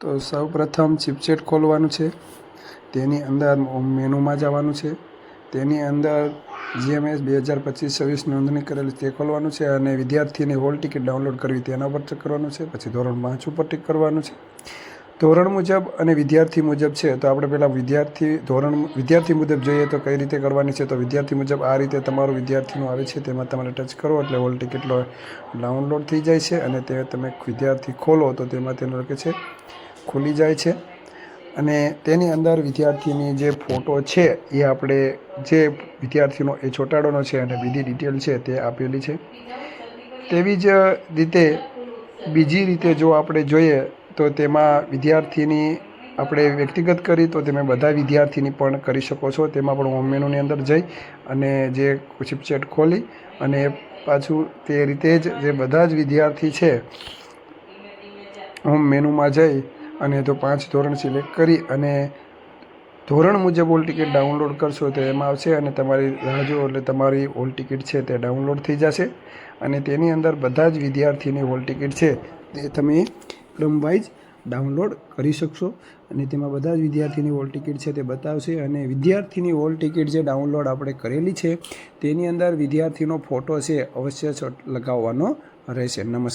તો સૌપ્રથમ ચિપચેટ ખોલવાનું છે, તેની અંદર મેનુમાં જવાનું છે, તેની અંદર GMS 2025-26 નોંધણી કરેલી તે ખોલવાનું છે અને વિદ્યાર્થીની હોલ ટિકિટ ડાઉનલોડ કરવી તેના પર ચેક કરવાનું છે. પછી ધોરણ 5 ઉપર ટિક કરવાનું છે. ધોરણ મુજબ અને વિદ્યાર્થી મુજબ છે, તો આપણે પહેલાં વિદ્યાર્થી મુજબ જોઈએ તો કઈ રીતે કરવાની છે. તો વિદ્યાર્થી મુજબ આ રીતે તમારું વિદ્યાર્થીનું આવે છે, તેમાં તમારે ટચ કરો એટલે હોલ ટિકિટ ડાઉનલોડ થઈ જાય છે અને તે તમે વિદ્યાર્થી ખોલો તો તેમાં તેનું લખે છે ખુલી જાય છે અને તેની અંદર વિદ્યાર્થીની જે ફોટો છે એ આપણે જે વિદ્યાર્થીનો એ ચોંટાડવાનો છે અને બીજી ડિટેલ છે તે આપેલી છે. તેવી જ રીતે બીજી રીતે જો આપણે જોઈએ તો તેમાં વિદ્યાર્થીની આપણે વ્યક્તિગત કરી તો તમે બધા વિદ્યાર્થીની પણ કરી શકો છો. તેમાં પણ હોમ મેનુની અંદર જઈ અને જે ચિપચેટ ખોલી અને પાછું તે રીતે જ જે બધા જ વિદ્યાર્થી છે હોમ મેનુમાં જઈ અને તો 5 ધોરણ સિલેક્ટ કરી અને ધોરણ મુજબ હોલ ટિકિટ ડાઉનલોડ કરશો તો એમાં આવશે અને તમારી રાહ જુઓ એટલે તમારી હોલ ટિકિટ છે તે ડાઉનલોડ થઈ જશે અને તેની અંદર બધા જ વિદ્યાર્થીની હોલ ટિકિટ છે તે તમે ક્રમ વાઇઝ ડાઉનલોડ કરી શકશો અને તેમાં બધા જ વિદ્યાર્થીની હોલ ટિકિટ છે તે બતાવશે અને વિદ્યાર્થીની હોલ ટિકિટ જે ડાઉનલોડ આપણે કરેલી છે તેની અંદર વિદ્યાર્થીનો ફોટો છે અવશ્ય લગાવવાનો રહેશે. નમસ્કાર.